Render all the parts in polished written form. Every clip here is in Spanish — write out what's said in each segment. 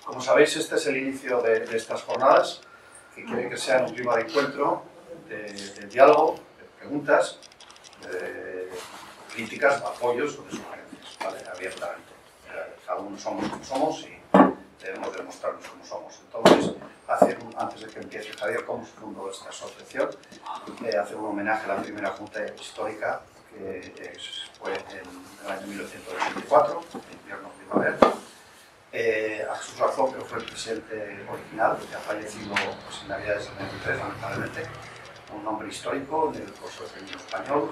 Como sabéis, este es el inicio de estas jornadas, que quieren que sean un clima de encuentro, de diálogo, de preguntas, de críticas, de apoyos o de sugerencias, ¿vale? Abiertamente. Cada uno somos como somos y debemos demostrarnos como somos. Entonces, antes de que empiece Javier, cómo se fundó esta asociación, hacer un homenaje a la primera junta histórica, que fue en el año 1984, en invierno-primavera. A Jesús Garzón, que fue el presidente original, que ha fallecido pues, en Navidades del 93, lamentablemente, un hombre histórico del curso del feminismo español,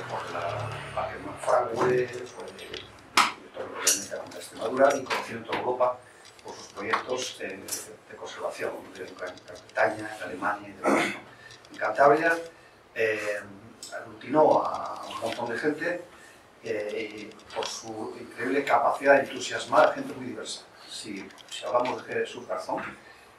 por la parte de Fragüe, fue director de la de Extremadura y conocido en toda Europa por sus proyectos de conservación, de Gran Bretaña, en Alemania y demás. En Cantabria aglutinó a un montón de gente por su increíble capacidad de entusiasmar a gente muy diversa. Si hablamos de Jesús Garzón,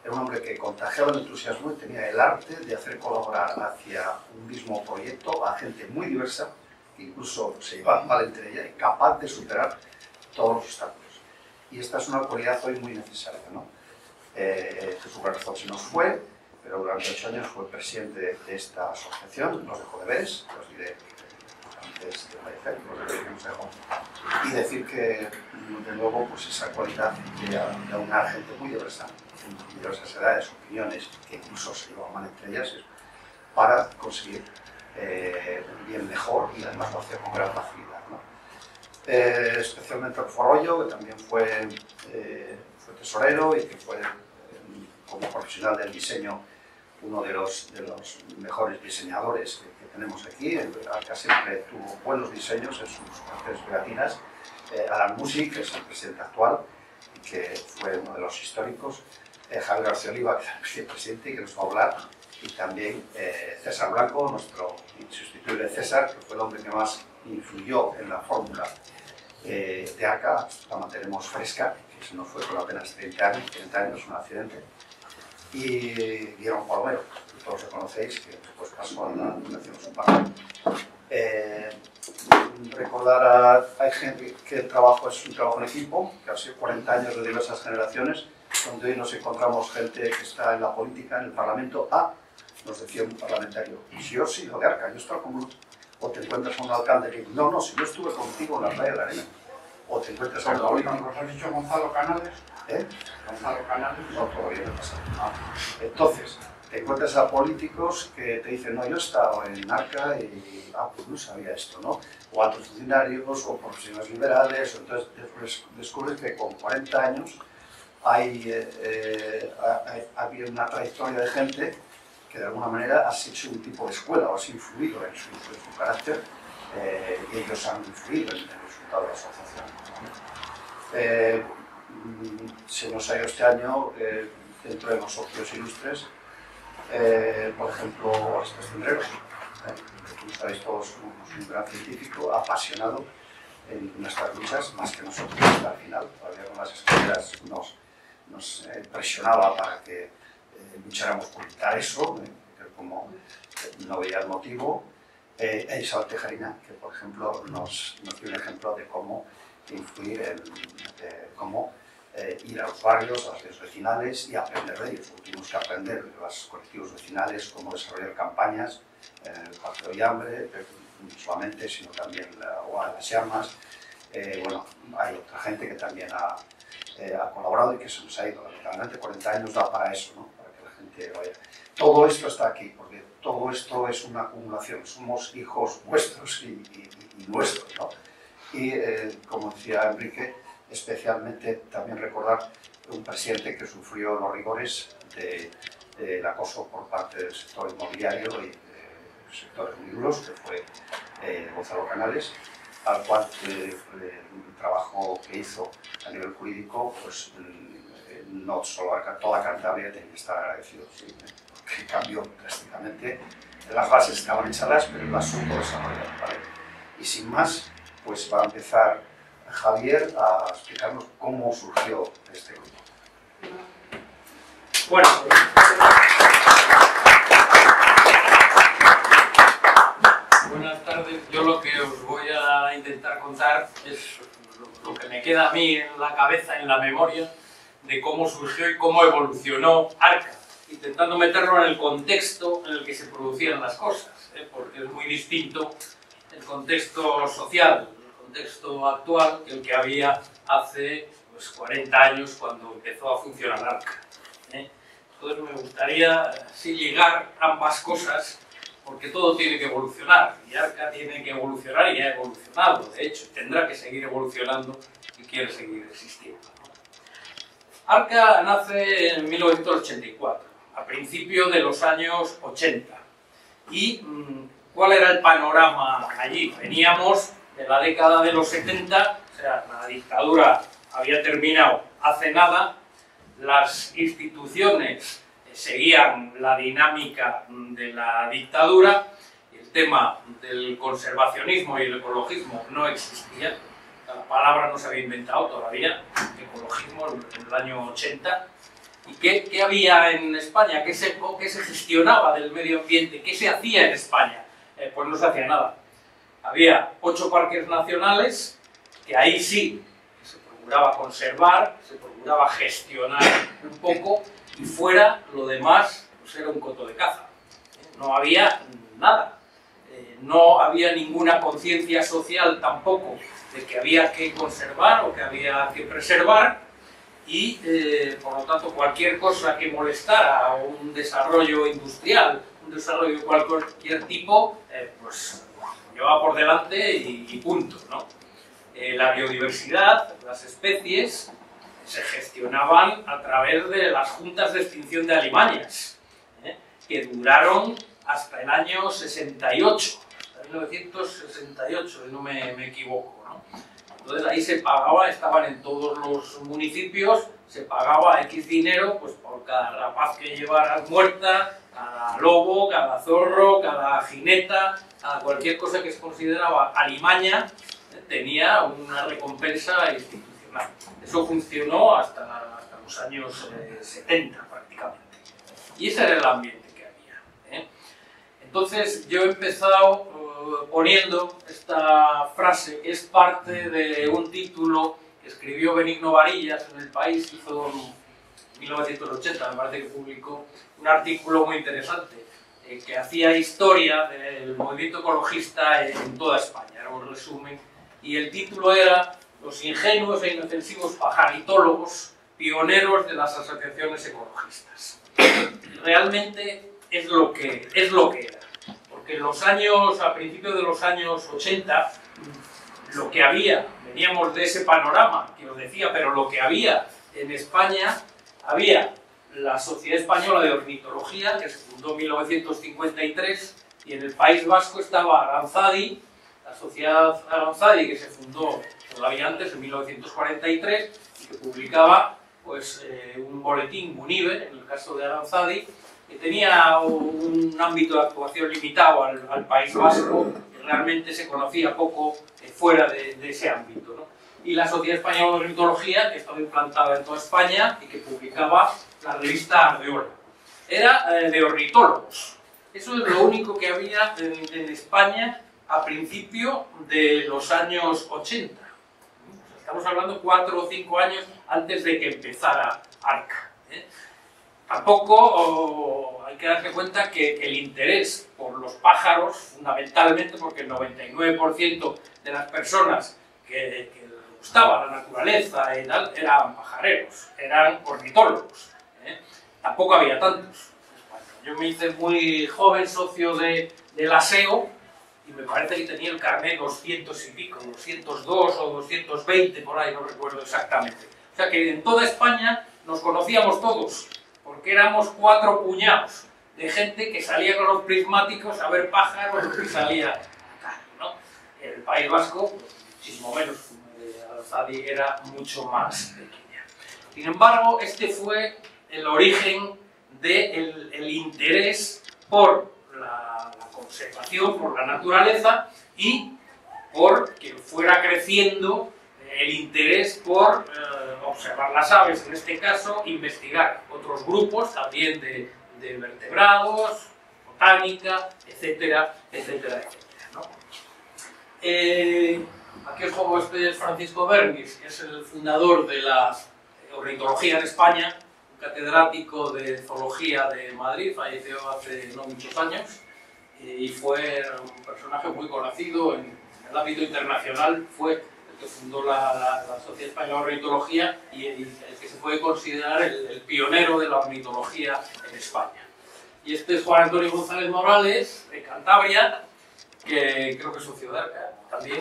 era un hombre que contagiaba el entusiasmo y tenía el arte de hacer colaborar hacia un mismo proyecto a gente muy diversa, que incluso se llevaba mal entre ella y capaz de superar todos los obstáculos. Y esta es una cualidad hoy muy necesaria, ¿no? Jesús Garzón se nos fue, pero durante 8 años fue presidente de esta asociación, nos dejó deberes, los diré antes de fallecer, los deberes que nos dejó. Y decir que, de nuevo, pues esa cualidad de aunar gente muy diversa, en diversas edades, opiniones, que incluso se llevaban mal entre ellas, para conseguir un bien mejor y además lo hacía con gran facilidad, ¿no? Especialmente Forollo, que también fue tesorero y que fue, como profesional del diseño, uno de los mejores diseñadores que tenemos aquí. Arca siempre tuvo buenos diseños en sus carteles pegatinas. Alan Musi, que es el presidente actual y que fue uno de los históricos. Javier García Oliva, que es el vicepresidente y que nos va a hablar. Y también César Blanco, nuestro insustituible César, que fue el hombre que más influyó en la fórmula de Arca. La mantenemos fresca, que se nos fue con apenas 30 años, un accidente. Y Guillermo Palomero, que todos lo conocéis, que después pasó a la Fundación Sumpar. Recordar a gente que el trabajo es un trabajo en equipo, que ha sido 40 años de diversas generaciones, donde hoy nos encontramos gente que está en la política, en el Parlamento. Nos decía un parlamentario, si yo sigo de Arca, yo estoy con Bruto. O te encuentras a un alcalde que no, si yo estuve contigo en la playa de la Arena. O te encuentras a un político. ¿Nos has dicho Gonzalo Canales? Gonzalo Canales. No, todavía no pasa. Entonces, te encuentras a políticos que te dicen, no, yo he estado en Arca y pues no sabía esto, ¿no? O altos funcionarios o profesionales liberales. Entonces descubres que con 40 años ha habido una trayectoria de gente que de alguna manera has hecho un tipo de escuela o has influido en su carácter y ellos han influido en el resultado de la asociación, ¿no? Se nos ha ido este año, dentro de los socios ilustres, por ejemplo, Orestes Cendreros, como sabéis todos, somos un gran científico, apasionado en nuestras luchas, más que nosotros hasta el final. Todavía con las escaleras nos presionaba para que lucháramos por quitar eso, como no veía el motivo. Isabel Tejerina, que por ejemplo nos dio un ejemplo de cómo influir cómo ir a los barrios, a las redes vecinales y aprender de ellos. Tuvimos que aprender de los colectivos vecinales, cómo desarrollar campañas en el Parque de Hambre, no solamente, sino también las llamas. Bueno, hay otra gente que también ha colaborado y que se nos ha ido. Lamentablemente 40 años da para eso, ¿no? Para que la gente vaya. Todo esto está aquí, porque todo esto es una acumulación. Somos hijos vuestros y nuestros, ¿no? Y, como decía Enrique, especialmente también recordar un presidente que sufrió los rigores del acoso por parte del sector inmobiliario y del sector muy duros, que fue Gonzalo Canales, al cual el trabajo que hizo a nivel jurídico, pues no solo Arca, toda Cantabria tenía que estar agradecido, ¿sí? Porque cambió drásticamente. Las bases estaban echadas, pero el asunto desarrollado, ¿vale? Y sin más, pues va a empezar Javier a explicarnos cómo surgió este grupo. Bueno, buenas tardes. Yo lo que os voy a intentar contar es lo que me queda a mí en la cabeza, en la memoria, de cómo surgió y cómo evolucionó Arca, intentando meterlo en el contexto en el que se producían las cosas, porque es muy distinto el contexto social, el contexto actual, que el que había hace 40 años cuando empezó a funcionar Arca. Entonces me gustaría sí ligar ambas cosas, porque todo tiene que evolucionar, y Arca tiene que evolucionar y ha evolucionado, de hecho, tendrá que seguir evolucionando y quiere seguir existiendo. Arca nace en 1984, a principios de los años 80. ¿Y cuál era el panorama allí? Veníamos de la década de los 70, o sea, la dictadura había terminado hace nada, las instituciones seguían la dinámica de la dictadura, el tema del conservacionismo y el ecologismo no existía, la palabra no se había inventado todavía, ecologismo en el año 80. ¿Y qué había en España? ¿Qué se gestionaba del medio ambiente? ¿Qué se hacía en España? Pues no se hacía nada. Había 8 parques nacionales, que ahí sí se procuraba conservar, se procuraba gestionar un poco, y fuera lo demás pues era un coto de caza. No había nada. No había ninguna conciencia social tampoco de que había que conservar o que había que preservar, y por lo tanto cualquier cosa que molestara a un desarrollo industrial, un desarrollo de cualquier tipo, pues llevaba por delante y punto, ¿no? La biodiversidad, las especies, se gestionaban a través de las juntas de extinción de alimañas, que duraron hasta el año 68, hasta 1968, si no me equivoco, ¿no? Entonces ahí se pagaba, estaban en todos los municipios, se pagaba X dinero pues por cada rapaz que llevaras muerta, cada lobo, cada zorro, cada jineta, cada cualquier cosa que se consideraba alimaña, tenía una recompensa institucional. Eso funcionó hasta los años 70 prácticamente. Y ese era el ambiente que había. Entonces yo he empezado poniendo esta frase, que es parte de un título que escribió Benigno Varillas en El País, hizo en 1980, me parece que publicó un artículo muy interesante, que hacía historia del movimiento ecologista en toda España, era un resumen, y el título era Los ingenuos e inofensivos pajaritólogos, pioneros de las asociaciones ecologistas. Realmente es lo que era. Porque a principios de los años 80, lo que había, veníamos de ese panorama que os decía, pero lo que había en España, había la Sociedad Española de Ornitología, que se fundó en 1953, y en el País Vasco estaba Aranzadi, la Sociedad Aranzadi, que se fundó todavía antes, en 1943, y que publicaba pues, un boletín, Munive, en el caso de Aranzadi, que tenía un ámbito de actuación limitado al País Vasco, que realmente se conocía poco fuera de ese ámbito, ¿no? Y la Sociedad Española de Ornitología, que estaba implantada en toda España y que publicaba la revista Ardeola. Era de ornitólogos. Eso es lo único que había en España a principio de los años 80. Estamos hablando 4 o 5 años antes de que empezara Arca. Tampoco hay que darse cuenta que el interés por los pájaros, fundamentalmente porque el 99% de las personas que les gustaba la naturaleza y tal, eran pajareros, eran ornitólogos. Tampoco había tantos. Yo me hice muy joven socio del ASEO y me parece que tenía el carnet 200 y pico, 202 o 220 por ahí, no recuerdo exactamente. O sea que en toda España nos conocíamos todos, porque éramos 4 puñados de gente que salía con los prismáticos a ver pájaros y salía acá, ¿no? En el País Vasco, muchísimo menos, Aranzadi era mucho más pequeña. Sin embargo, este fue el origen del interés por la conservación, por la naturaleza, y por que fuera creciendo el interés por observar las aves, en este caso, investigar otros grupos también de vertebrados, botánica, etcétera, etcétera, etcétera, ¿no? Aquí os pongo, este es Francisco Bernis, que es el fundador de la ornitología en España, un catedrático de zoología de Madrid, falleció hace no muchos años, y fue un personaje muy conocido en el ámbito internacional, fue el que fundó la Sociedad Española de Ornitología y el que se puede considerar el pionero de la ornitología en España. Y este es Juan Antonio González Morales, de Cantabria, que creo que es socio de Arca también,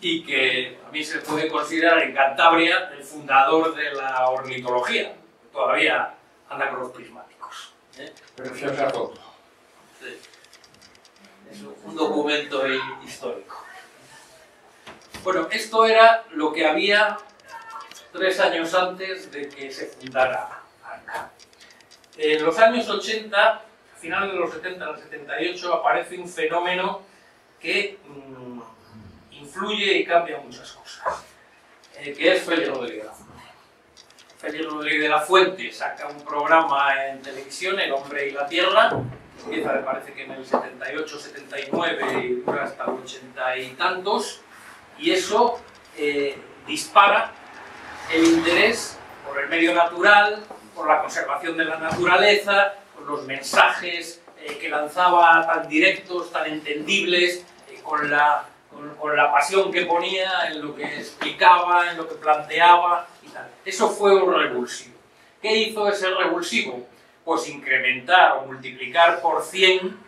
y que a mí se puede considerar en Cantabria el fundador de la ornitología, que todavía anda con los prismáticos. Preciosa foto. Sí. Es un documento histórico. Bueno, esto era lo que había 3 años antes de que se fundara Arca. En los años 80, a finales de los 70, en el 78, aparece un fenómeno que influye y cambia muchas cosas, que es Félix Rodríguez de la Fuente. Félix Rodríguez de la Fuente saca un programa en televisión, El Hombre y la Tierra, empieza, me parece que en el 78, 79 y dura hasta el 80 y tantos, y eso dispara el interés por el medio natural, por la conservación de la naturaleza, por los mensajes que lanzaba tan directos, tan entendibles, con la pasión que ponía en lo que explicaba, en lo que planteaba y tal. Eso fue un revulsivo. ¿Qué hizo ese revulsivo? Pues incrementar o multiplicar por 100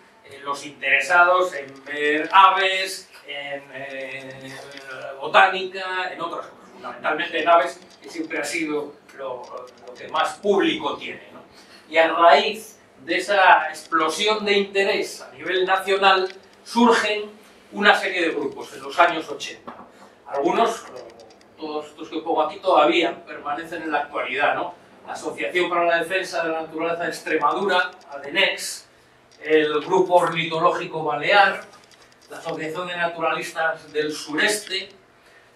los interesados en ver aves, en botánica, en otras cosas, fundamentalmente en aves, que siempre ha sido lo que más público tiene, ¿no? Y a raíz de esa explosión de interés a nivel nacional surgen una serie de grupos en los años 80. Algunos, todos estos que pongo aquí, todavía permanecen en la actualidad, ¿no? La Asociación para la Defensa de la Naturaleza de Extremadura, ADENEX, el Grupo Ornitológico Balear, la Asociación de Naturalistas del Sureste.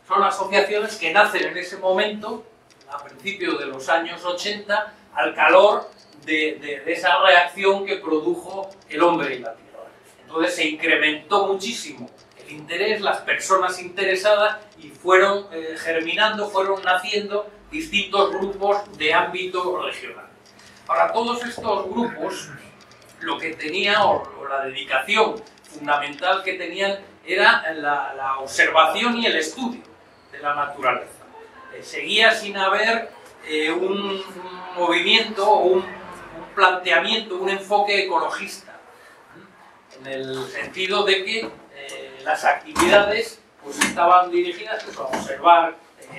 Son asociaciones que nacen en ese momento, a principios de los años 80, al calor de esa reacción que produjo el hombre y la tierra. Entonces se incrementó muchísimo el interés, las personas interesadas, y fueron germinando, fueron naciendo distintos grupos de ámbito regional. Ahora, todos estos grupos, lo que tenía, o la dedicación fundamental que tenían, era la observación y el estudio de la naturaleza. Seguía sin haber un movimiento o un planteamiento, un enfoque ecologista, en el sentido de que las actividades pues, estaban dirigidas pues, a observar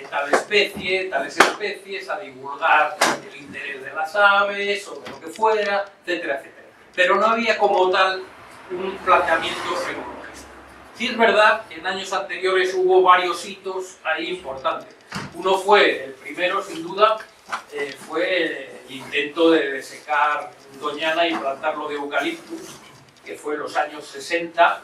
tales especies, a divulgar el interés de las aves, o de lo que fuera, etcétera, etcétera. Pero no había como tal un planteamiento ecologista. Sí es verdad que en años anteriores hubo varios hitos ahí importantes. Uno fue, el primero sin duda, fue el intento de desecar Doñana y plantarlo de eucaliptus, que fue en los años 60,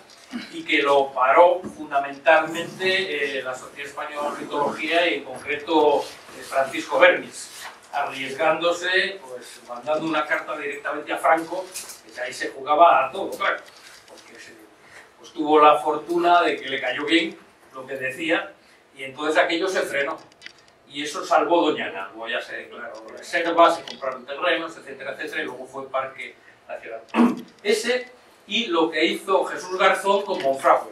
y que lo paró fundamentalmente la Sociedad Española de Ornitología y en concreto Francisco Bernis, arriesgándose, pues mandando una carta directamente a Franco, que ahí se jugaba a todo, claro, porque pues, tuvo la fortuna de que le cayó bien lo que decía, y entonces aquello se frenó. Y eso salvó Doñana. Luego ya se declaró reserva, se compraron terrenos, etcétera, etcétera, y luego fue Parque Nacional. Ese, y lo que hizo Jesús Garzón con Monfragüe.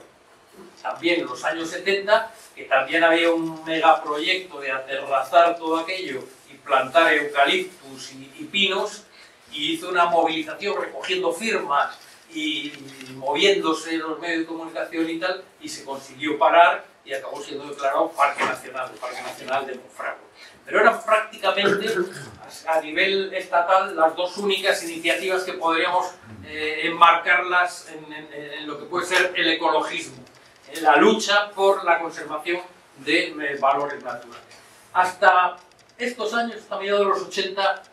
También en los años 70, que también había un megaproyecto de aterrazar todo aquello y plantar eucaliptus y pinos, y hizo una movilización recogiendo firmas y moviéndose en los medios de comunicación y tal, y se consiguió parar y acabó siendo declarado Parque Nacional, el Parque Nacional de Monfragüe. Pero eran prácticamente, a nivel estatal, las dos únicas iniciativas que podríamos enmarcarlas en lo que puede ser el ecologismo, la lucha por la conservación de valores naturales. Hasta estos años, hasta mediados de los 80,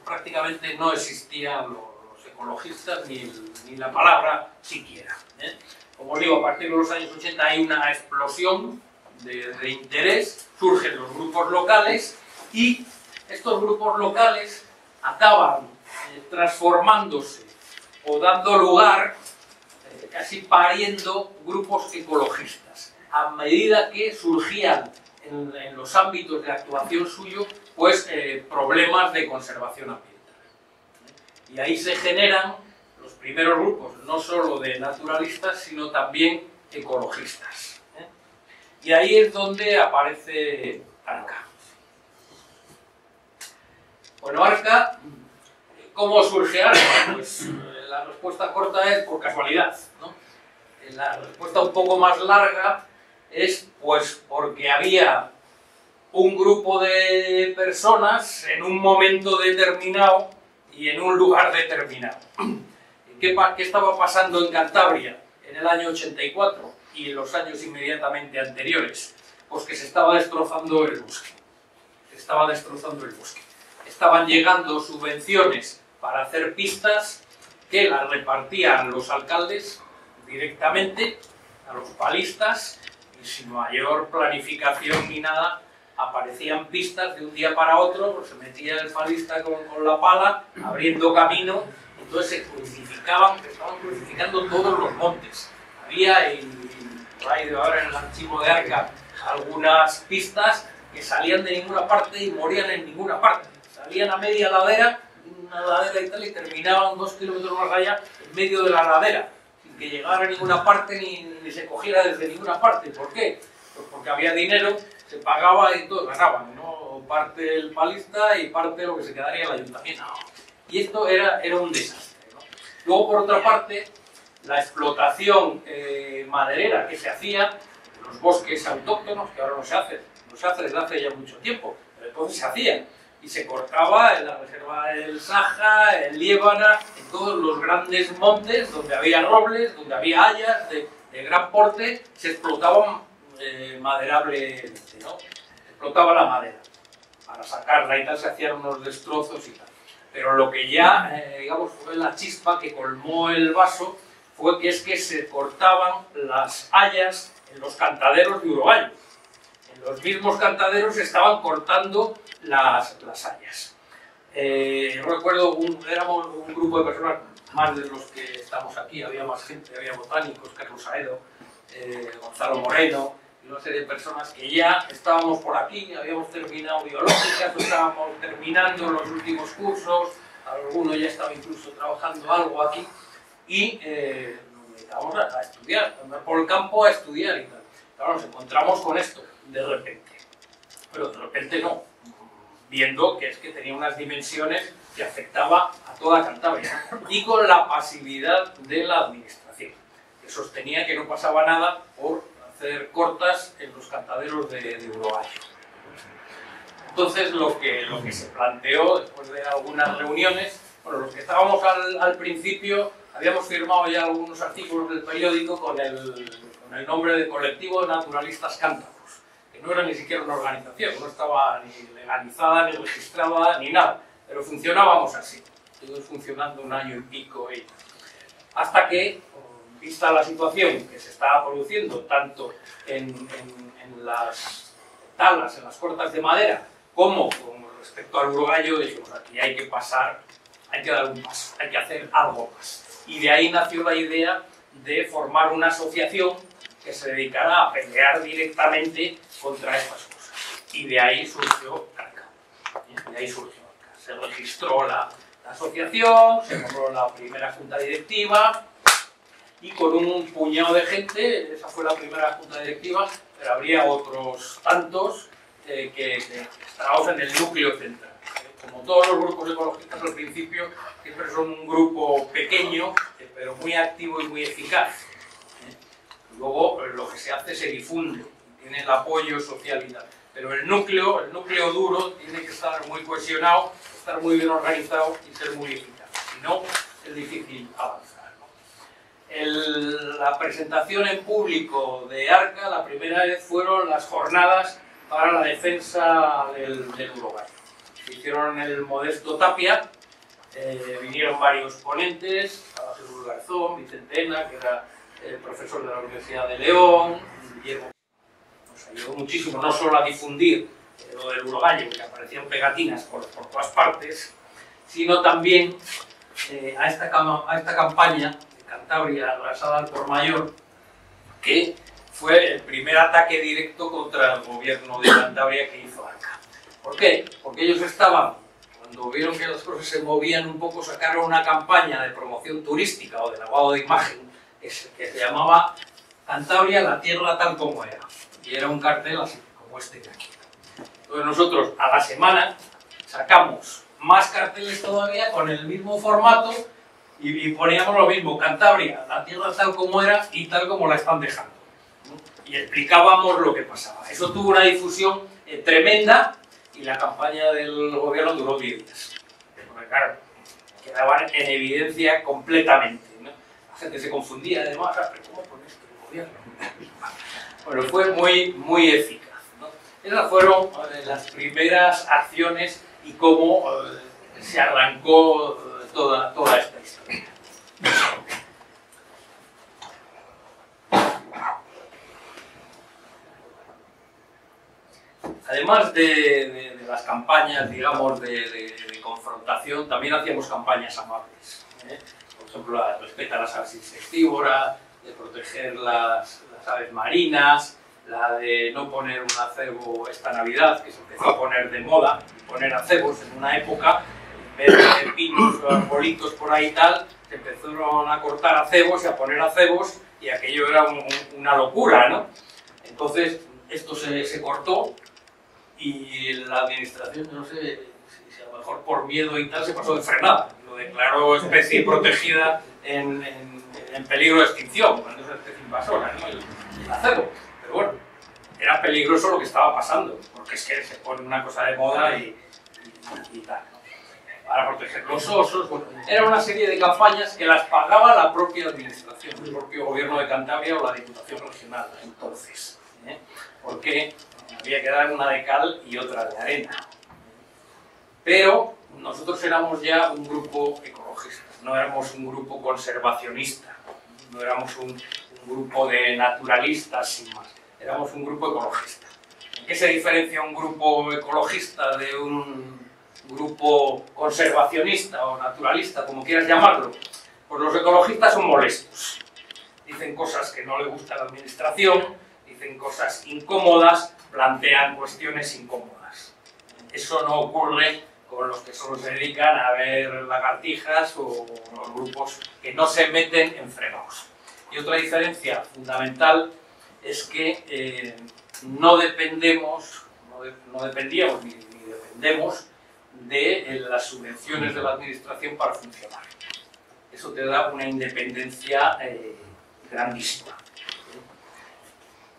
prácticamente no existían los ecologistas, ni la palabra siquiera. Como os digo, a partir de los años 80 hay una explosión de interés, surgen los grupos locales, y estos grupos locales acaban transformándose o dando lugar, casi pariendo, grupos ecologistas. A medida que surgían en los ámbitos de actuación suyo, pues problemas de conservación ambiental. Y ahí se generan los primeros grupos, no solo de naturalistas, sino también ecologistas. Y ahí es donde aparece Arca. Bueno, Arca, ¿cómo surge Arca? Pues la respuesta corta es por casualidad, ¿no? La respuesta un poco más larga es pues porque había un grupo de personas en un momento determinado y en un lugar determinado. ¿Qué estaba pasando en Cantabria en el año 84 y en los años inmediatamente anteriores? Pues que se estaba destrozando el bosque. Estaban llegando subvenciones para hacer pistas que las repartían los alcaldes directamente a los palistas y sin mayor planificación ni nada. Aparecían pistas de un día para otro, pues se metía el palista con la pala, abriendo camino, entonces se crucificaban, se estaban crucificando todos los montes. Había, por ahí debe haber en el archivo de Arca, algunas pistas que salían de ninguna parte y morían en ninguna parte. Salían a media ladera, una ladera y tal, y terminaban 2 kilómetros más allá, en medio de la ladera, sin que llegara a ninguna parte ni se cogiera desde ninguna parte. ¿Por qué? Pues porque había dinero, se pagaba y todos ganaban, ¿no? Parte el palista y parte lo que se quedaría el ayuntamiento. Y esto era un desastre, ¿no? Luego, por otra parte, la explotación maderera que se hacía en los bosques autóctonos, que ahora no se hace desde hace ya mucho tiempo, pero entonces se hacía, y se cortaba en la reserva del Saja, en Liébana, en todos los grandes montes donde había robles, donde había hayas de gran porte, se explotaban maderablemente, ¿no? Se explotaba la madera para sacarla y tal, se hacían unos destrozos y tal. Pero lo que ya, digamos, fue la chispa que colmó el vaso fue que se cortaban las hayas en los cantaderos de Urogallo. En los mismos cantaderos se estaban cortando las hayas. Yo recuerdo, éramos un grupo de personas, más de los que estamos aquí, había más gente, había botánicos, Carlos Aedo, Gonzalo Moreno, y una serie de personas que ya estábamos por aquí, habíamos terminado biológicas, estábamos terminando los últimos cursos, alguno ya estaba incluso trabajando algo aquí, y nos dedicamos a estudiar, a andar por el campo a estudiar y tal. Claro, nos encontramos con esto, de repente. Pero de repente no, viendo que tenía unas dimensiones que afectaba a toda Cantabria, y con la pasividad de la administración, que sostenía que no pasaba nada por hacer cortas en los cantaderos de Urogallo. Entonces lo que se planteó después de algunas reuniones, bueno, los que estábamos al principio habíamos firmado ya algunos artículos del periódico con el nombre de Colectivo de Naturalistas Cántabros, que no era ni siquiera una organización, no estaba ni legalizada, ni registrada, ni nada, pero funcionábamos así. Estuvimos funcionando 1 año y pico, hasta que, vista la situación que se estaba produciendo tanto en las talas, en las cortas de madera, como con respecto al Urogallo, dijimos, aquí hay que pasar, hay que dar un paso, hay que hacer algo más. Y de ahí nació la idea de formar una asociación que se dedicara a pelear directamente contra estas cosas. Y de ahí surgió Arca. Se registró la asociación, se nombró la primera junta directiva, y con un puñado de gente, esa fue la primera junta directiva, pero habría otros tantos que estábamos en el núcleo central. Como todos los grupos ecologistas al principio, siempre son un grupo pequeño, pero muy activo y muy eficaz. Luego lo que se hace se difunde, tiene el apoyo social y tal. Pero el núcleo duro tiene que estar muy cohesionado, estar muy bien organizado y ser muy eficaz. Si no, es difícil avanzar, ¿no? La presentación en público de Arca, la primera vez fueron las jornadas para la defensa del Urogallo. Se hicieron en el Modesto Tapia, vinieron varios ponentes, estaba Jesús Garzón, Vicente Ena, que era profesor de la Universidad de León, Diego. Nos ayudó muchísimo, no solo a difundir lo del Urogallo, que aparecían pegatinas por todas partes, sino también a esta campaña de Cantabria arrasada al por mayor, que fue el primer ataque directo contra el gobierno de Cantabria que hizo Arca. ¿Por qué? Porque ellos estaban, cuando vieron que las cosas se movían un poco, sacaron una campaña de promoción turística o de lavado de imagen que se llamaba Cantabria, la tierra tal como era. Y era un cartel así, como este de aquí. Entonces nosotros a la semana sacamos más carteles todavía con el mismo formato y poníamos lo mismo, Cantabria, la tierra tal como era y tal como la están dejando. Y explicábamos lo que pasaba. Eso tuvo una difusión tremenda y la campaña del gobierno duró 10 días. Porque claro, quedaban en evidencia completamente, ¿no? La gente se confundía además, ¿pero cómo pone esto el gobierno? Bueno, fue muy eficaz, ¿no? Esas fueron las primeras acciones y cómo se arrancó toda esta historia. Además de las campañas, digamos, de confrontación, también hacíamos campañas amables, ¿eh? Por ejemplo, la de respeta a las aves insectívoras, de proteger las aves marinas, la de no poner un acebo esta Navidad, que se empezó a poner de moda, poner acebos en una época, en vez de pinos o arbolitos por ahí y tal, se empezaron a cortar acebos y a poner acebos, y aquello era una locura, ¿no? Entonces, esto se cortó, y la administración, no sé si a lo mejor por miedo y tal, se pasó de frenada. Lo declaró especie protegida en peligro de extinción, cuando es una especie invasora, ¿no? El acebo. Pero bueno, era peligroso lo que estaba pasando, porque es que se pone una cosa de moda y tal, ¿no? Para proteger los osos. Bueno, era una serie de campañas que las pagaba la propia administración, el propio gobierno de Cantabria o la Diputación Regional, entonces, ¿eh? Porque había que dar una de cal y otra de arena. Pero nosotros éramos ya un grupo ecologista, no éramos un grupo conservacionista, no éramos un grupo de naturalistas sin más, éramos un grupo ecologista. ¿En qué se diferencia un grupo ecologista de un grupo conservacionista o naturalista, como quieras llamarlo? Pues los ecologistas son molestos, dicen cosas que no le gusta a la administración, dicen cosas incómodas, plantean cuestiones incómodas. Eso no ocurre con los que solo se dedican a ver lagartijas o los grupos que no se meten en fregados. Y otra diferencia fundamental es que no dependíamos ni dependemos de las subvenciones de la administración para funcionar. Eso te da una independencia grandísima.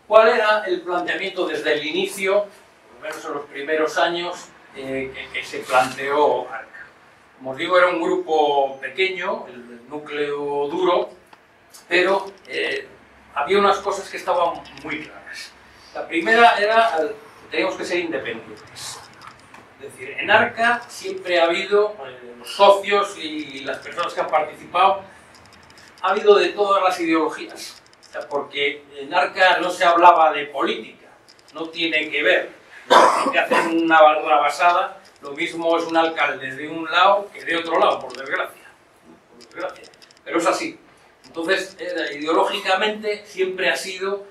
¿Cuál era el planteamiento desde el inicio, por lo menos en los primeros años, que se planteó Arca? Como os digo, era un grupo pequeño, el núcleo duro, pero había unas cosas que estaban muy claras. La primera era que teníamos que ser independientes. Es decir, en Arca siempre ha habido, los socios y las personas que han participado, ha habido de todas las ideologías. Porque en Arca no se hablaba de política, no tiene que ver. Si te hacen una barra basada, lo mismo es un alcalde de un lado que de otro lado, por desgracia. Pero es así. Entonces, ideológicamente siempre ha sido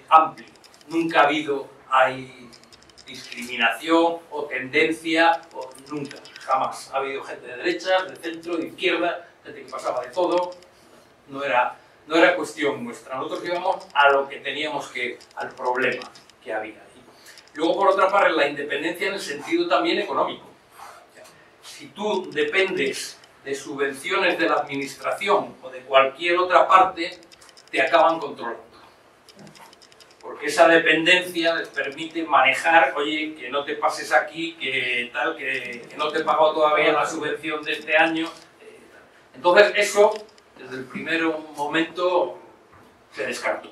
amplio. Nunca ha habido discriminación o tendencia, nunca, jamás. Ha habido gente de derecha, de centro, de izquierda, gente que pasaba de todo. No era cuestión nuestra, nosotros íbamos a lo que teníamos al problema que había. Luego, por otra parte, la independencia en el sentido también económico. Si tú dependes de subvenciones de la administración o de cualquier otra parte, te acaban controlando. Porque esa dependencia les permite manejar, oye, que no te pases aquí, que tal, que no te he pagado todavía la subvención de este año. Entonces, eso desde el primer momento se descartó.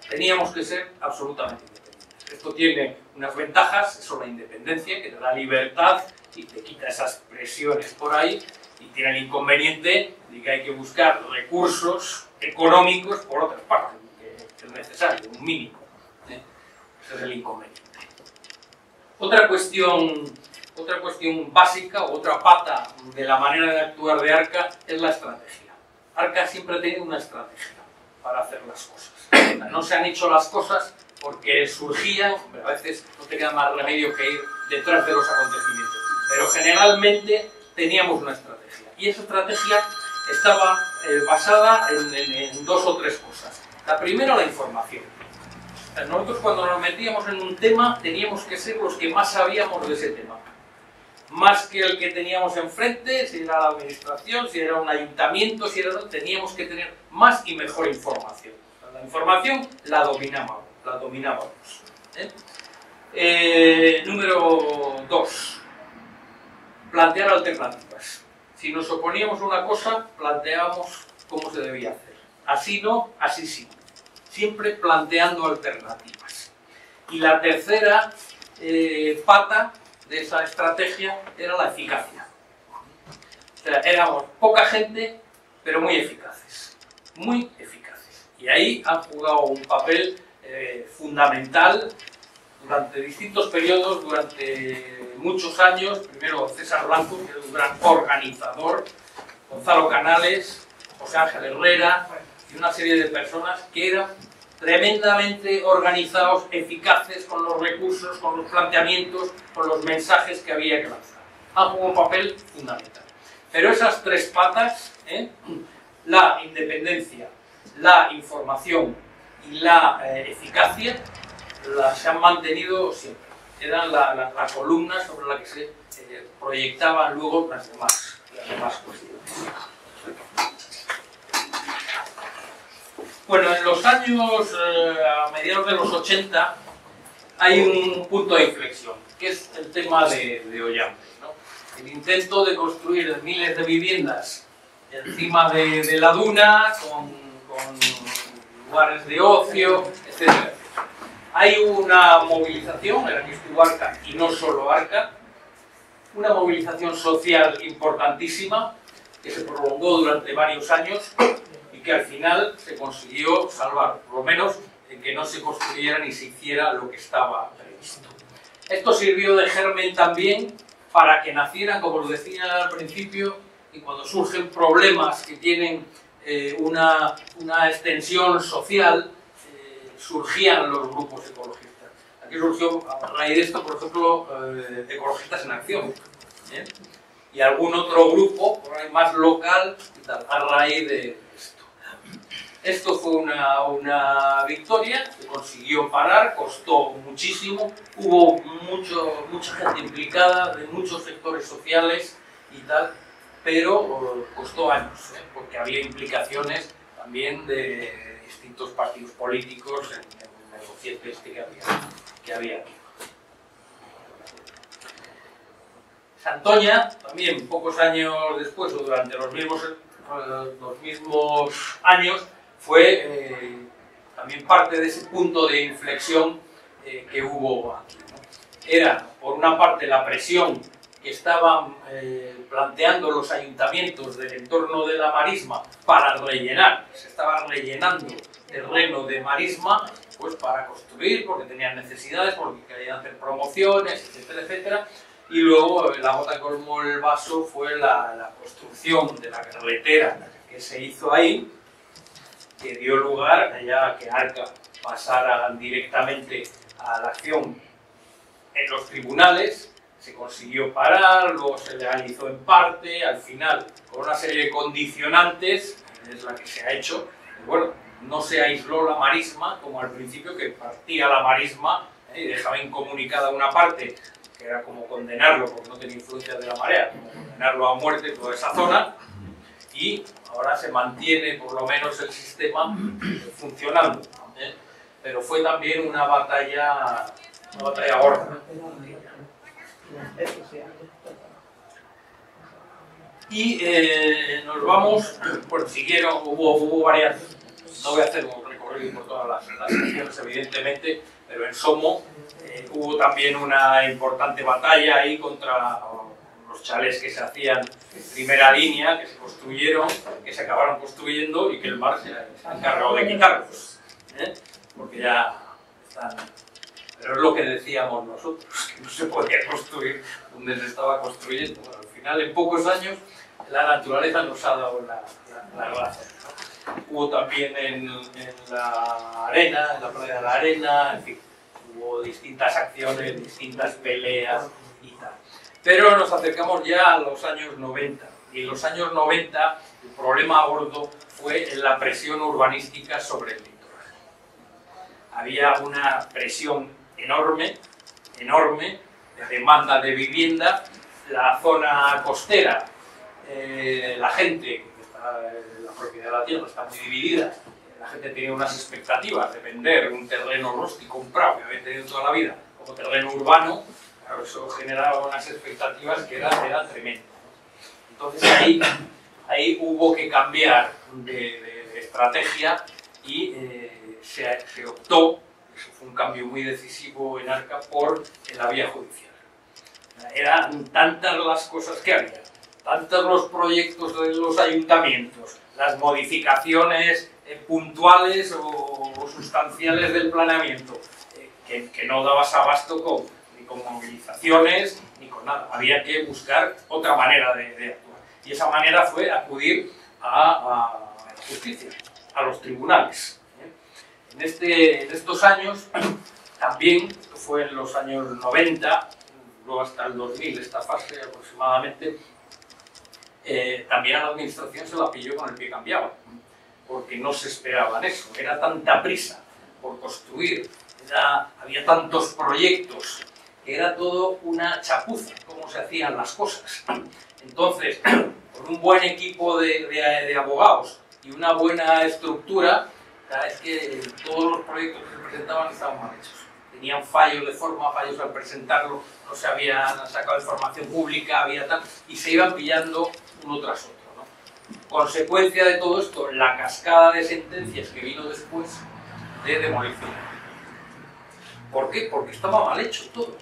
Teníamos que ser absolutamente independientes. Esto tiene unas ventajas, eso la independencia, que te da libertad y te quita esas presiones por ahí, y tiene el inconveniente de que hay que buscar recursos económicos por otras partes, que es necesario, un mínimo. Ese es el inconveniente. Otra cuestión básica, o otra pata de la manera de actuar de Arca, es la estrategia. Arca siempre ha tenido una estrategia para hacer las cosas. No se han hecho las cosas porque surgían, pero a veces no te queda más remedio que ir detrás de los acontecimientos. Pero generalmente teníamos una estrategia. Y esa estrategia estaba basada en dos o tres cosas. La primera, la información. Nosotros cuando nos metíamos en un tema teníamos que ser los que más sabíamos de ese tema. Más que el que teníamos enfrente, si era la administración, si era un ayuntamiento, si era... teníamos que tener más y mejor información. La información la dominábamos. Número 2. Plantear alternativas. Si nos oponíamos a una cosa, planteábamos cómo se debía hacer. Así no, así sí. Siempre planteando alternativas. Y la tercera pata de esa estrategia era la eficacia. O sea, éramos poca gente, pero muy eficaces. Muy eficaces. Y ahí han jugado un papel fundamental durante distintos periodos, durante muchos años. Primero César Blanco, que era un gran organizador, Gonzalo Canales, José Ángel Herrera y una serie de personas que eran tremendamente organizados, eficaces con los recursos, con los planteamientos, con los mensajes que había que lanzar. Han jugado un papel fundamental. Pero esas tres patas, la independencia, la información y la eficacia, se han mantenido siempre. Eran la columna sobre la que se proyectaban luego las demás cuestiones. Bueno, en los años, a mediados de los 80, hay un punto de inflexión, que es el tema de Ollambres, ¿no? El intento de construir miles de viviendas encima de la duna, con lugares de ocio, etc. Hay una movilización, en la que estuvo Arca, y no solo Arca, una movilización social importantísima, que se prolongó durante varios años, y que al final se consiguió salvar, por lo menos en que no se construyera ni se hiciera lo que estaba previsto. Esto sirvió de germen también para que nacieran, como lo decía al principio, y cuando surgen problemas que tienen una extensión social, surgían los grupos ecologistas. Aquí surgió, a raíz de esto, por ejemplo, Ecologistas en Acción, y algún otro grupo, por ahí más local, y tal, a raíz de esto. Esto fue una victoria, se consiguió parar, costó muchísimo, hubo mucha gente implicada de muchos sectores sociales y tal, pero costó años, porque había implicaciones también de distintos partidos políticos en negociaciones que había aquí. Santoña, también pocos años después, o durante los mismos años, fue también parte de ese punto de inflexión que hubo aquí, ¿no? Era, por una parte, la presión que estaban planteando los ayuntamientos del entorno de la marisma para rellenar, se estaba rellenando terreno de marisma, pues para construir, porque tenían necesidades, porque querían hacer promociones, etcétera, etcétera. Y luego la gota que colmó el vaso fue la construcción de la carretera que se hizo ahí, que dio lugar a que Arca pasara directamente a la acción en los tribunales. Se consiguió parar, luego se legalizó en parte, al final con una serie de condicionantes, es la que se ha hecho. Y bueno, no se aisló la marisma como al principio, que partía la marisma y dejaba incomunicada una parte, que era como condenarlo porque no tenía influencia de la marea, como condenarlo a muerte toda esa zona, y ahora se mantiene por lo menos el sistema funcionando, pero fue también una batalla gorda. Y nos vamos, bueno, siguieron, hubo varias, no voy a hacer un recorrido por todas las secciones evidentemente, pero en Somo hubo también una importante batalla ahí contra los chalés que se hacían en primera línea, que se construyeron, que se acabaron construyendo y que el mar se ha encargado de quitarlos, porque ya están... Pero es lo que decíamos nosotros, que no se podía construir donde se estaba construyendo. Bueno, al final, en pocos años, la naturaleza nos ha dado la razón, ¿no? hubo también en la arena, en la playa de la Arena, en fin, hubo distintas acciones, distintas peleas y tal. Pero nos acercamos ya a los años 90, y en los años 90 el problema gordo fue la presión urbanística sobre el litoral. Había una presión enorme, enorme, de demanda de vivienda. La zona costera, la gente que está en la propiedad de la tierra está muy dividida. La gente tenía unas expectativas de vender un terreno rústico, un prado que había tenido toda la vida, como terreno urbano. Claro, eso generaba unas expectativas que eran tremendas. Entonces ahí hubo que cambiar de estrategia y se optó, eso fue un cambio muy decisivo en Arca, por la vía judicial. Eran tantas las cosas que había, tantos los proyectos de los ayuntamientos, las modificaciones puntuales o sustanciales del planeamiento, que no dabas abasto ni con movilizaciones ni con nada. Había que buscar otra manera de actuar. Y esa manera fue acudir a la justicia, a los tribunales. En estos años, también, esto fue en los años 90, luego hasta el 2000, esta fase aproximadamente, también a la administración se la pilló con el pie cambiado, porque no se esperaban eso, era tanta prisa por construir, había tantos proyectos, que era todo una chapuza, cómo se hacían las cosas. Entonces, con un buen equipo de abogados y una buena estructura, es que todos los proyectos que se presentaban estaban mal hechos. Tenían fallos de forma, fallos al presentarlo, no se habían sacado información pública, había tal, y se iban pillando uno tras otro, ¿no? Consecuencia de todo esto, la cascada de sentencias que vino después de demolición. ¿Por qué? Porque estaba mal hecho todo.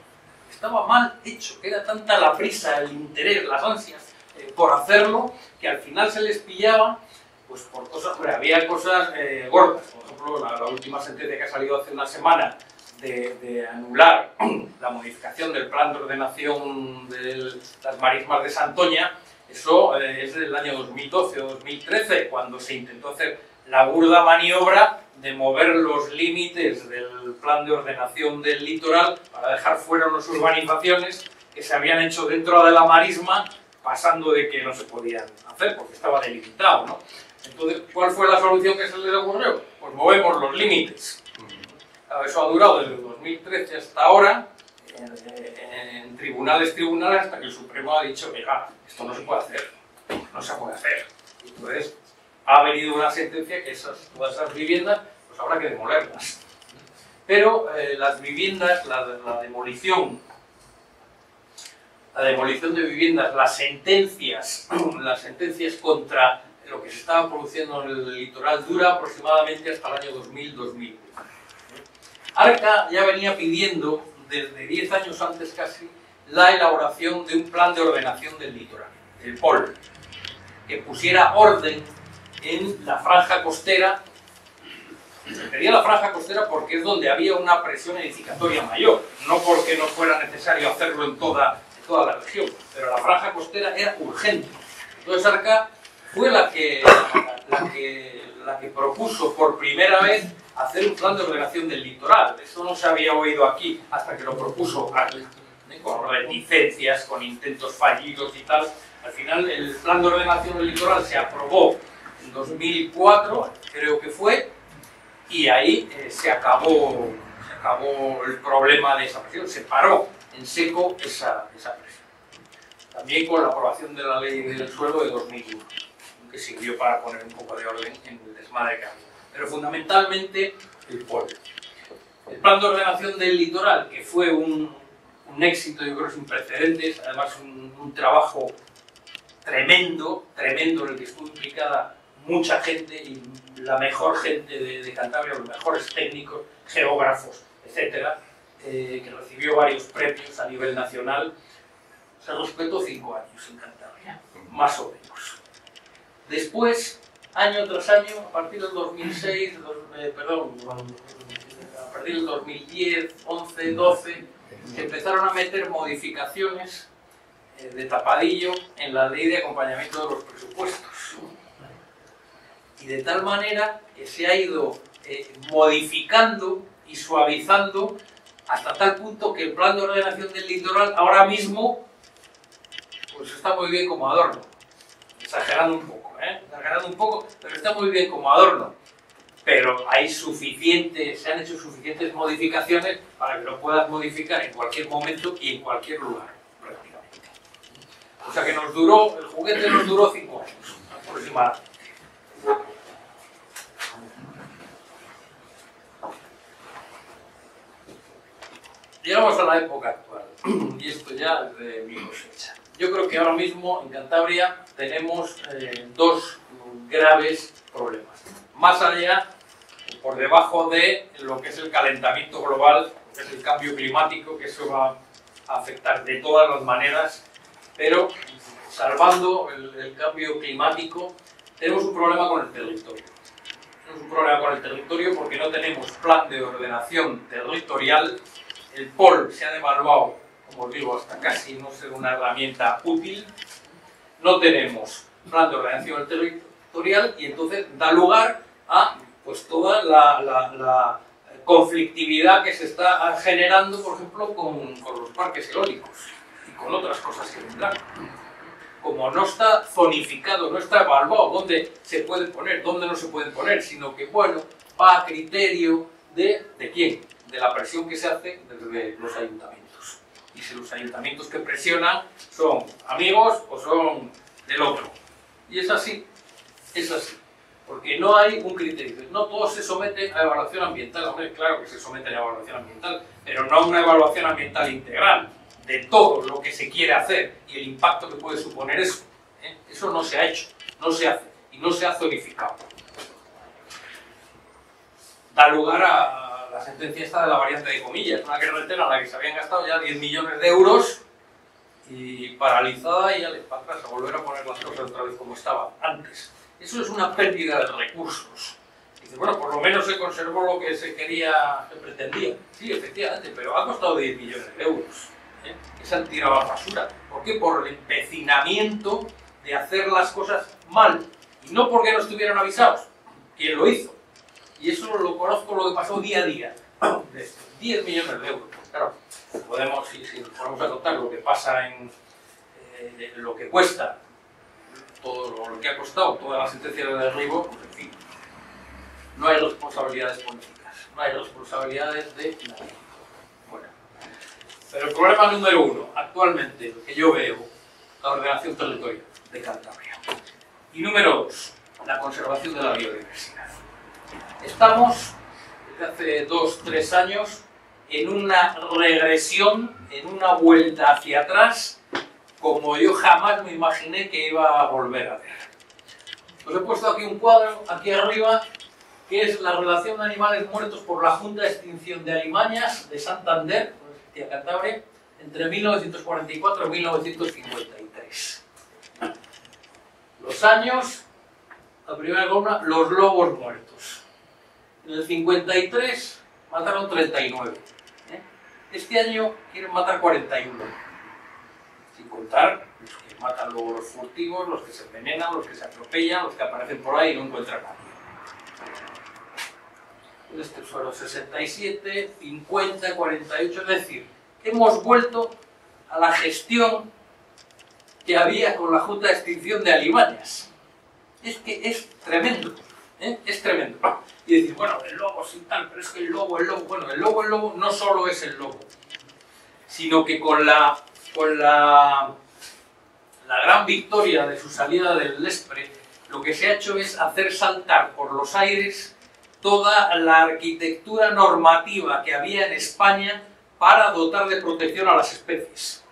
Estaba mal hecho, que era tanta la prisa, el interés, las ansias por hacerlo, que al final se les pillaba pues por cosas, hombre, había cosas gordas. Por ejemplo, la última sentencia que ha salido hace una semana de anular la modificación del plan de ordenación de las marismas de Santoña, eso es del año 2012 o 2013, cuando se intentó hacer la burda maniobra de mover los límites del plan de ordenación del litoral para dejar fuera unas urbanizaciones que se habían hecho dentro de la marisma, pasando de que no se podían hacer porque estaba delimitado, ¿no? Entonces, ¿cuál fue la solución que se les ocurrió? Pues movemos los límites. Eso ha durado desde el 2013 hasta ahora, en tribunales, hasta que el Supremo ha dicho, mira, esto no se puede hacer, no se puede hacer. Y entonces, ha venido una sentencia que todas esas viviendas, pues habrá que demolerlas. Pero las viviendas, la demolición de viviendas, las sentencias contra lo que se estaba produciendo en el litoral dura aproximadamente hasta el año 2000-2001. Arca ya venía pidiendo, desde 10 años antes casi, la elaboración de un plan de ordenación del litoral, el POL, que pusiera orden en la franja costera. Se pedía la franja costera porque es donde había una presión edificatoria mayor, no porque no fuera necesario hacerlo en toda la región, pero la franja costera era urgente. Entonces Arca fue la que propuso por primera vez hacer un plan de ordenación del litoral. Eso no se había oído aquí hasta que lo propuso Arca, con reticencias, con intentos fallidos y tal. Al final el plan de ordenación del litoral se aprobó en 2004, creo que fue, y ahí se acabó el problema de esa presión, se paró en seco esa presión. También con la aprobación de la ley del suelo de 2001, que sirvió para poner un poco de orden en el desmadre que había. Pero fundamentalmente el POL. El plan de ordenación del litoral, que fue un éxito, yo creo, sin precedentes, además un trabajo tremendo en el que estuvo implicada mucha gente, y la mejor gente de Cantabria, los mejores técnicos, geógrafos, etcétera, que recibió varios premios a nivel nacional. Se respetó 5 años en Cantabria, más o menos. Después, año tras año, a partir del 2006, a partir del 2010, 11, 12, se empezaron a meter modificaciones de tapadillo en la ley de acompañamiento de los presupuestos. Y y de tal manera que se ha ido modificando y suavizando hasta tal punto que el plan de ordenación del litoral ahora mismo pues está muy bien como adorno, exagerando un poco, pero está muy bien como adorno. Pero hay se han hecho suficientes modificaciones para que lo puedas modificar en cualquier momento y en cualquier lugar, prácticamente. O sea que el juguete nos duró 5 años, aproximadamente. Llegamos a la época actual, y esto ya es de mi cosecha. Yo creo que ahora mismo en Cantabria tenemos dos graves problemas. Más allá, por debajo de lo que es el calentamiento global, que es el cambio climático, que eso va a afectar de todas las maneras, pero salvando el cambio climático, tenemos un problema con el territorio. Tenemos un problema con el territorio porque no tenemos plan de ordenación territorial. El POL se ha devaluado, como os digo, hasta casi no ser una herramienta útil. No tenemos plan de ordenación territorial y entonces da lugar a pues, toda la conflictividad que se está generando, por ejemplo, con los parques eólicos y con otras cosas que vendrán. Como no está zonificado, no está evaluado dónde se puede poner, dónde no se puede poner, sino que, bueno, va a criterio ¿de quién? De la presión que se hace desde los ayuntamientos. Y si los ayuntamientos que presionan son amigos o son del otro. Y es así, porque no hay un criterio. No todo se somete a evaluación ambiental. Hombre, claro que se somete a evaluación ambiental, pero no a una evaluación ambiental integral de todo lo que se quiere hacer y el impacto que puede suponer eso. Eso no se ha hecho, no se hace y no se ha zonificado. Da lugar a la sentencia esta de la variante de Comillas, una carretera en la que se habían gastado ya 10 millones de euros y paralizada, y ya les va atrás a volver a poner las cosas otra vez como estaban antes. Eso es una pérdida de recursos. Dice, bueno, por lo menos se conservó lo que se quería, se pretendía. Sí, efectivamente, pero ha costado 10 millones de euros. Que se han tirado a la basura. ¿Por qué? Por el empecinamiento de hacer las cosas mal. Y no porque no estuvieran avisados. ¿Quién lo hizo? Y eso lo conozco, lo que pasó día a día. De estos 10 millones de euros. Claro, podemos, si nos ponemos a contar lo que pasa en lo que cuesta, todo lo que ha costado, toda la sentencia de derribo, pues en fin, no hay responsabilidades políticas, no hay responsabilidades de nadie. Bueno, pero el problema número uno, actualmente, lo que yo veo, la ordenación territorial de Cantabria. Y número dos, la conservación de la biodiversidad. Estamos, desde hace 2-3 años, en una regresión, en una vuelta hacia atrás, como yo jamás me imaginé que iba a volver a ver. Os he puesto aquí un cuadro, aquí arriba, que es la relación de animales muertos por la Junta de Extinción de Alimañas de Santander, Cantabria, entre 1944 y 1953. Los años, la primera columna, los lobos muertos. En el 53 mataron 39. Este año quieren matar 41. Sin contar los que matan luego los furtivos, los que se envenenan, los que se atropellan, los que aparecen por ahí y no encuentran a nadie. Este fueron 67, 50, 48, es decir, hemos vuelto a la gestión que había con la Junta de Extinción de Alimañas. Es que es tremendo, es tremendo. Y decir, bueno, el lobo sí tal, pero es que el lobo, bueno, el lobo no solo es el lobo, sino que con la gran victoria de su salida del Lespre, lo que se ha hecho es hacer saltar por los aires toda la arquitectura normativa que había en España para dotar de protección a las especies.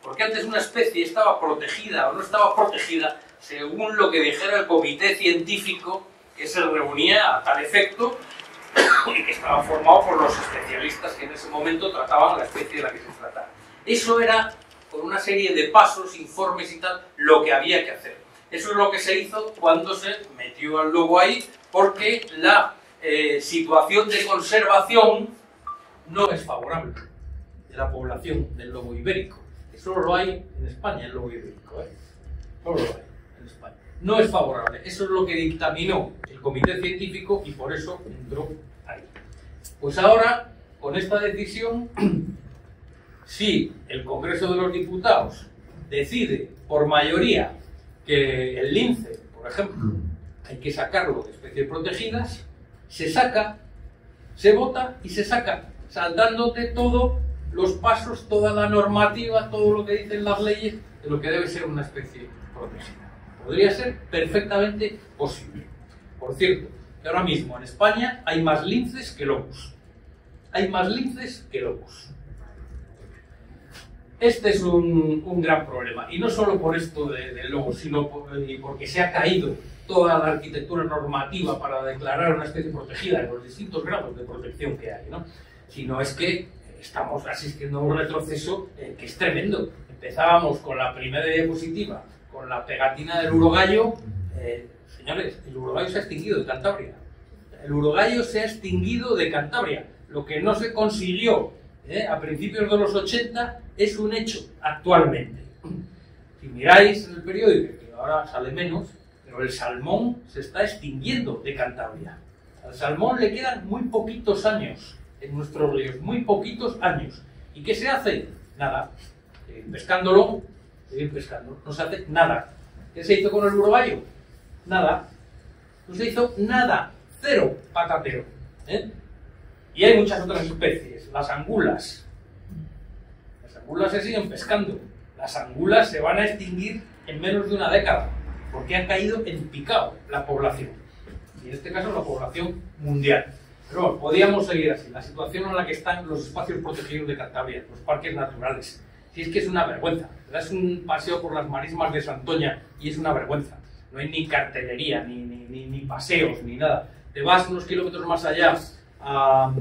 Porque antes una especie estaba protegida o no estaba protegida según lo que dijera el comité científico que se reunía a tal efecto y que estaba formado por los especialistas que en ese momento trataban la especie de la que se trataba. Eso era, con una serie de pasos, informes y tal, lo que había que hacer. Eso es lo que se hizo cuando se metió al lobo ahí, porque la situación de conservación no es favorable de la población del lobo ibérico. Solo lo hay en España, el lobo ibérico, solo lo hay en España. No es favorable. Eso es lo que dictaminó el comité científico y por eso entró ahí. Pues ahora, con esta decisión, si el Congreso de los Diputados decide por mayoría que el lince, por ejemplo, hay que sacarlo de especies protegidas, se saca, se vota y se saca, saltándote todos los pasos, toda la normativa, todo lo que dicen las leyes de lo que debe ser una especie protegida. Podría ser perfectamente posible. Por cierto, que ahora mismo en España hay más linces que lobos. Hay más linces que lobos. Este es un gran problema. Y no solo por esto de lobos, sino porque se ha caído toda la arquitectura normativa para declarar una especie protegida en los distintos grados de protección que hay, ¿no? Sino es que estamos asistiendo a un retroceso que es tremendo. Empezábamos con la primera diapositiva, con la pegatina del urogallo. Señores, el urogallo se ha extinguido de Cantabria. El urogallo se ha extinguido de Cantabria. Lo que no se consiguió a principios de los 80 es un hecho actualmente. Si miráis en el periódico, que ahora sale menos, pero el salmón se está extinguiendo de Cantabria. Al salmón le quedan muy poquitos años en nuestros ríos, muy poquitos años. ¿Y qué se hace? Nada. Pescándolo, seguir pescando. No se hace nada. ¿Qué se hizo con el urogallo? Nada. No se hizo nada. Cero patatero. Y hay muchas otras especies. Las angulas. Las angulas se siguen pescando. Las angulas se van a extinguir en menos de una década, porque han caído en picado la población. Y en este caso la población mundial. Pero bueno, podíamos seguir así. La situación en la que están los espacios protegidos de Cantabria, los parques naturales. Si es que es una vergüenza. Das un paseo por las marismas de Santoña y es una vergüenza. No hay ni cartelería, ni paseos, ni nada. Te vas unos kilómetros más allá a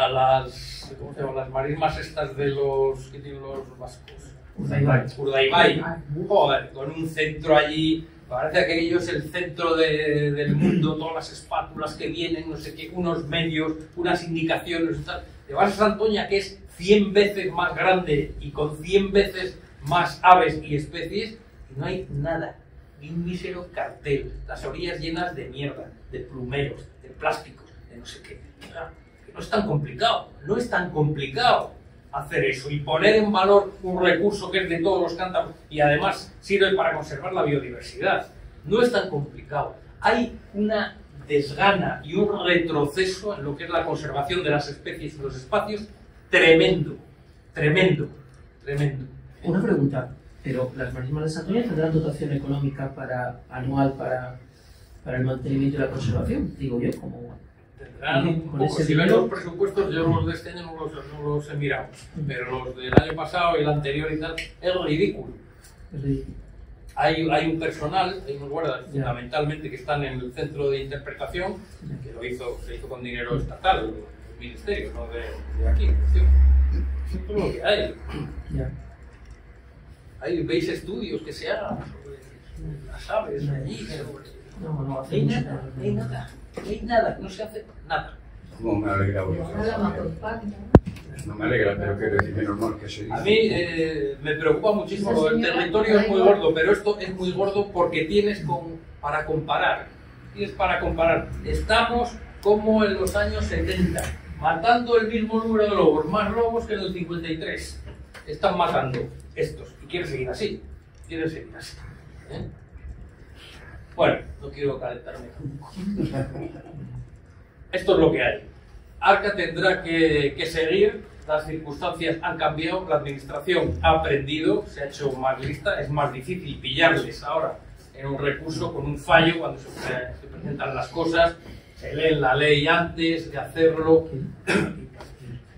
las, ¿cómo se llaman? Las marismas estas de los que tienen los vascos. Urdaibai. Joder, con un centro allí. Parece que aquello es el centro del mundo, todas las espátulas que vienen, no sé qué, unos medios, unas indicaciones, tal. Te vas a Santoña, que es 100 veces más grande y con 100 veces más aves y especies, y no hay nada, ni un mísero cartel, las orillas llenas de mierda, de plumeros, de plástico, de no sé qué. Que no es tan complicado, no es tan complicado hacer eso y poner en valor un recurso que es de todos los cántabros y además sirve para conservar la biodiversidad. No es tan complicado. Hay una desgana y un retroceso en lo que es la conservación de las especies y los espacios tremendo, tremendo, tremendo. Una pregunta, pero las marismas de Santoña tendrán dotación económica anual para el mantenimiento y la conservación, digo yo, como... Tendrán un poco. Si ven los presupuestos, yo los de este año no los he mirado, pero los del año pasado y el anterior y tal, es ridículo. Es ridículo. Hay un personal, hay unos guardas fundamentalmente que están en el centro de interpretación, que se hizo con dinero estatal, del ministerio, no de aquí. Eso es lo que hay. Veis estudios que se hagan sobre las aves allí, No hay nada, hay nada, no se hace nada. No me alegra, no me alegra, pero quiero decir, menos mal que se... A mí me preocupa muchísimo lo del territorio, es muy gordo, pero esto es muy gordo porque tienes para comparar. Estamos como en los años 70, matando el mismo número de lobos, más lobos que en el 53. Están matando estos y quieren seguir así, Bueno, no quiero calentarme tampoco. Esto es lo que hay. Arca tendrá que seguir, las circunstancias han cambiado, la administración ha aprendido, se ha hecho más lista, es más difícil pillarles ahora en un recurso con un fallo cuando se presentan las cosas, se lee la ley antes de hacerlo,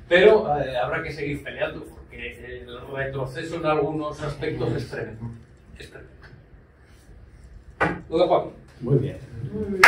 pero habrá que seguir peleando porque el retroceso en algunos aspectos es tremendo. Lo dejo aquí. Muy bien. Bueno.